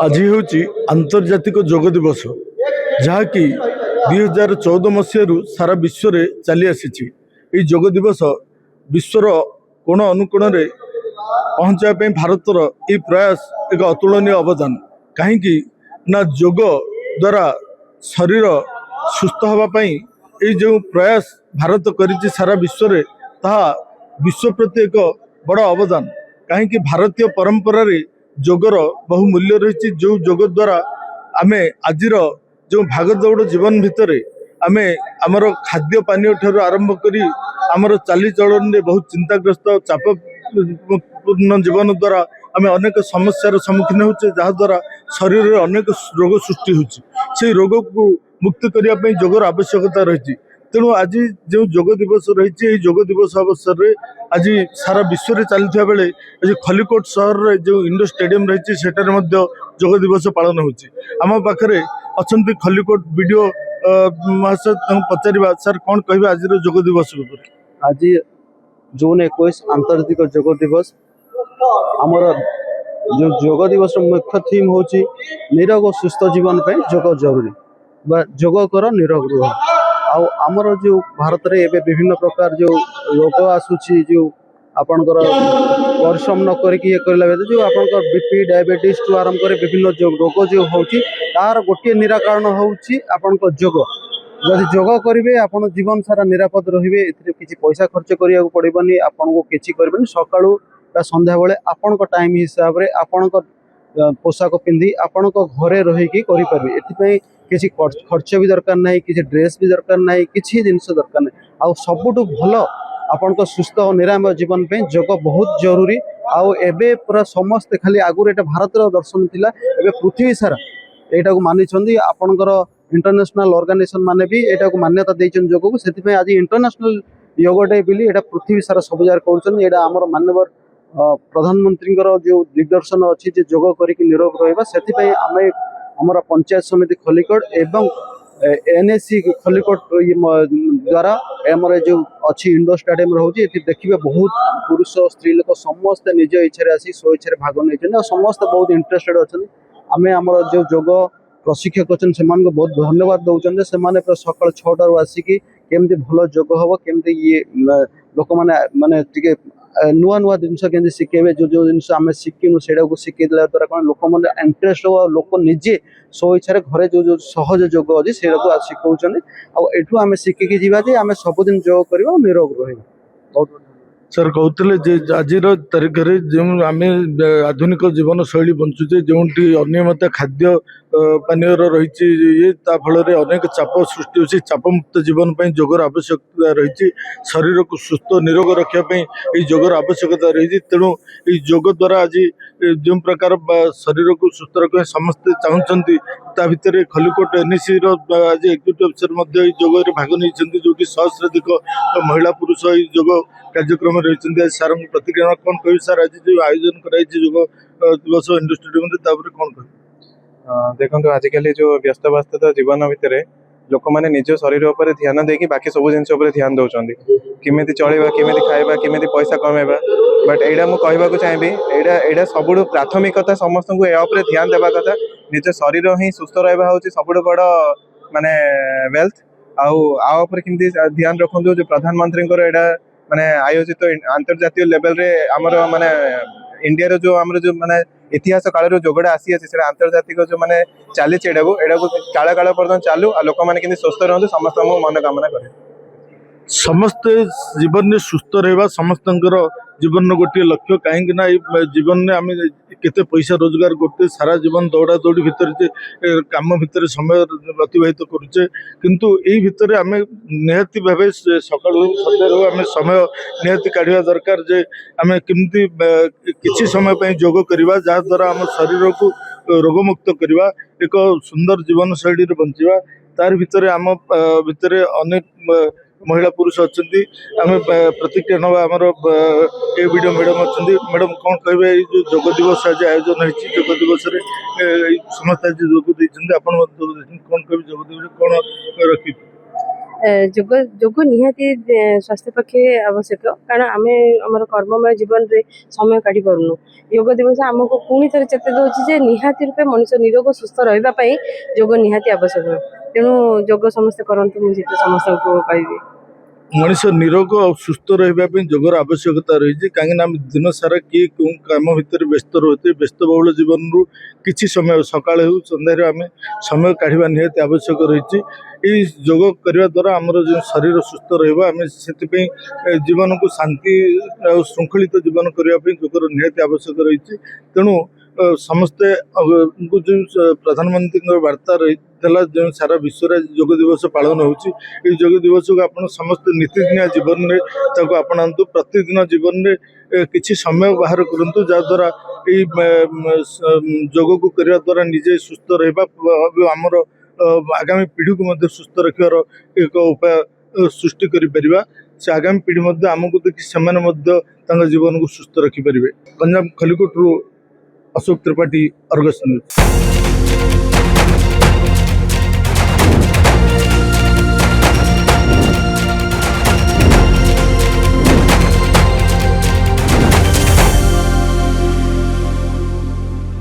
आज हूँ आंतर्जातिक योग दिवस जहाँकि 2014 मसीह सारा विश्व में चली आसी योग दिवस विश्वर कोण अनुकोण में पहुँचापी भारतर ये प्रयास एक अतुलनीय अवदान कहीं ना योग द्वारा शरीर सुस्थ होगापाई ये जो प्रयास भारत करिछि सारा विश्व में ताहा विश्व प्रति एक बड़ अवदान कहीं भारतीय परंपरा रे जोगर बहु मूल्य रही जो योग द्वारा आमे आजिर जो भागदौड़ जीवन भितर आमे आमर खाद्य पानीय ठार आरंभ करी आमर चालीचलन में बहुत चिंताग्रस्त चापपूर्ण जीवन द्वारा आमे अनेक समस्यार सम्मुखीन होचे जहाद्वारा शरीर में अनेक रोग सृष्टि होची से रोग को मुक्त करने जोगर आवश्यकता रही तेणु आज जो योग दिवस रही योग दिवस अवसर में आज सारा विश्व में चलता बेले आज खलिकोट सहर में जो इंडोर स्टेडियम रही योग दिवस पालन होम पाखे अच्छा खलिकोट वीडियो महाशय पचार सर कौन कह आज योग दिवस आज जून 21 आंतर्जातिक योग दिवस आमर जो योग दिवस मुख्य थीम हूँ निरोग और सुस्थ जीवन पे योग जरूरी बा योग कर निरोग रुह आमर जो भारत में एवं विभिन्न प्रकार जो रोग आसूची जो आपणकर परिश्रम न करिकी जो आपणकर बीपी डायबिटीज टू आरंभ कर विभिन्न जो रोग जो होची तार गोटे निराकरण होची आपणकर योग जदि योग करेंगे आपन जीवन सारा निरापद रे किसी पैसा खर्च करिया पड़बनी आपन को किसी करबनी सकाळू संध्या बेले आपण टाइम हिसाब रे आपण पोशाक पिंधि आपण घरे रहीकि करें एथि किसी खर्च भी दरकार ना किसी ड्रेस भी दरकार ना किसी जिनस दरकार ना आ सबुठ भल आपण सुस्थ और निरामय जीवन पे योग बहुत जरूरी आउ एबे पूरा समस्त खाली आगुर एटा भारतर दर्शन थिला एबे पृथ्वी सारा एटा को मानि आपणकर इंटरनेशनल ऑर्गेनाइजेशन माने भी एटा को मान्यता देइछन योग को सेति आज इंटरनेशनल योग डे बिली एटा पृथ्वी सारा सब जार करछन एटा हमर माननीय प्रधानमंत्री जो दिग्दर्शन अच्छी योग करिक निरोग रहिबा सेति आमे हमारा पंचायत समिति खलिकोट एवं एनएससी खलिकोट द्वारा आमर जो अच्छी इंडोर स्टेडियम रोचे देखिए बहुत पुरुष स्त्री लोक समस्ते निज इच्छा आसी स्व इच्छा भाग नहीं समस्त बहुत इंटरेस्टेड अच्छा आम आम जो योग प्रशिक्षक अच्छे से बहुत धन्यवाद दौरान से सकाल 6टार आसिकी केमती भल योग हम केमती ये लोक मैंने टे नुआ नुआ जिनस के शिखेबे जो जो जिन आम शिखिनु से शिखेला द्वारा कौन लोक मैंने इंटरेस्ट हो लोक निजे स्व इच्छा घरे जो जो सहज योग अच्छी से शिखौन आठू आम शिखिकी जावा आम सबुदिन योग करवा निरोग रही बहुत सर कहते आज तारीख में जो आम आधुनिक जीवन शैली बंचुचे जो अनियमित खाद्य पानीय रही ये फल अनेक चाप सृष्टि हो चापमुक्त जीवन पर जोगर आवश्यकता रही शरीर को सुस्थ निरोग रखापी जोगर आवश्यकता रही तेणु ये योग द्वारा आज जो प्रकार शरीर को सुस्थ रखा समस्ते चाहते भितर खलिकोट एनएससी आज एक्जिक्यूटिव अफिसर योग भाग नहीं जो सहस्राधिक महिला पुरुष योग कार्यक्रम रही सार प्रतिक्रिया कौन कह सर आज जो आयोजन कराई योग दिवस इंडोर स्टेडियम कौन कह देखो आजिकल जो व्यस्तव्यस्त जीवन भितर लोक मैंने निज शरीर पर ध्यान देकी बाकी सब जिन ध्यान दौरान केमी चलवा केमी खाଇବା केमी पैसा कमेबा बट एटा मु कहबाक चाहिए एटा सब प्राथमिकता समस्त को या ध्यान देवा कथा निज शरीर ही सुस्थ रहा हूँ सब बड़ माने वेल्थ आउ केमती ध्यान रखु जो प्रधानमंत्री एटा माने आयोजित अंतर्जातीय लेवल रे आमर माने इंडिया जो आमर जो माने इतिहास काल जोगड़ा आसी अच्छे से आंतर्जातिक जो माने चली काल काल पर्यटन चालू लोक मैंने स्वस्थ रहते समस्त मनोकामना करें समस्त जीवन में सुस्थ रहा समस्त जीवन गोटे लक्ष्य कहीं जीवन में आम केते पैसा रोजगार करते सारा जीवन दौड़ा दौड़ी भितर काम भितर समय अतिबाहित करुचे किंतु यही भितर आम निहाती भाव सकाल सन्ध्या आम समय निहाती काढ़ा दरकार जे आम केमती किसी समय पर योग करवा जहाद्वारा आम शरीर को रोगमुक्त करवा एक सुंदर जीवन शैली बंचवा तार भितर आम भितर अनेक महिला पुरुष अच्छा आम प्रतिक्रिया नवा आमर ए वीडियो मैडम अच्छा मैडम कौन कहे जो योग दिवस आज आयोजन होगी योग दिवस समस्त आज योग कौन कहे योग दिवस कौन रखी ଯୋଗ ଯୋଗ ନିହାତି ସ୍ୱାସ୍ଥ୍ୟ ପକ୍ଷେ ଆବଶ୍ୟକ, କାରଣ ଆମେ ଆମର କର୍ମମୟ ଜୀବନରେ ସମୟ କାଢ଼ି ପାରୁନୁ। ଯୋଗ ଦିବସ ଆମକୁ ପୁଣି ଥରେ ଚେତାଇ ଦେଉଛି ଯେ ନିହାତି ରୂପେ ମଣିଷ ନିରୋଗ ସୁସ୍ଥ ରହିବା ପାଇଁ ଯୋଗ ନିହାତି ଆବଶ୍ୟକ। ତେଣୁ ଯୋଗ ସମସ୍ତେ କରନ୍ତୁ, ମୁଁ ସେଟା ସମସ୍ତଙ୍କୁ କହିବି। ମଣିଷ ନିରୋଗ ଆଉ ସୁସ୍ଥ ରହିବା ପାଇଁ ଯୋଗର ଆବଶ୍ୟକତା ରହିଛି, କାହିଁକିନା ଆମେ ଦିନ ସାରା କିଏ କେଉଁ କାମ ଭିତରେ ବ୍ୟସ୍ତ ରହୁଛେ। ବ୍ୟସ୍ତବହୁଳ ଜୀବନରୁ କିଛି ସମୟ ସକାଳେ ହେଉ ସନ୍ଧ୍ୟାରେ ଆମେ ସମୟ କାଢ଼ିବା ନିହାତି ଆବଶ୍ୟକ ରହିଛି। ଏହି ଯୋଗ କରିବା ଦ୍ୱାରା ଆମର ଯେଉଁ ଶରୀର ସୁସ୍ଥ ରହିବ, ଆମେ ସେଥିପାଇଁ ଜୀବନକୁ ଶାନ୍ତି ଆଉ ଶୃଙ୍ଖଳିତ ଜୀବନ କରିବା ପାଇଁ ଯୋଗର ନିହାତି ଆବଶ୍ୟକ ରହିଛି। ତେଣୁ ସମସ୍ତେ ଯେଉଁ ପ୍ରଧାନମନ୍ତ୍ରୀଙ୍କ ବାର୍ତ୍ତା ରହିଥିଲା, ଯେଉଁ ସାରା ବିଶ୍ୱରେ ଆଜି ଯୋଗ ଦିବସ ପାଳନ ହେଉଛି, ଏହି ଯୋଗ ଦିବସକୁ ଆପଣ ସମସ୍ତେ ନୀତିଦିନିଆ ଜୀବନରେ ତାକୁ ଆପଣାନ୍ତୁ। ପ୍ରତିଦିନ ଜୀବନରେ କିଛି ସମୟ ବାହାର କରନ୍ତୁ, ଯାହାଦ୍ୱାରା ଏହି ଯୋଗକୁ କରିବା ଦ୍ୱାରା ନିଜେ ସୁସ୍ଥ ରହିବା, ଆମର ଆଗାମୀ ପିଢ଼ିକୁ ମଧ୍ୟ ସୁସ୍ଥ ରଖିବାର ଏକ ଉପାୟ ସୃଷ୍ଟି କରିପାରିବା। ସେ ଆଗାମୀ ପିଢ଼ି ମଧ୍ୟ ଆମକୁ ଦେଖି ସେମାନେ ମଧ୍ୟ ତାଙ୍କ ଜୀବନକୁ ସୁସ୍ଥ ରଖିପାରିବେ। ଗଞ୍ଜାମ ଖଲିକୋଟରୁ ଅଶୋକ ତ୍ରିପାଠୀ, ଅର୍ଗସ୍ ନ୍ୟୁଜ୍।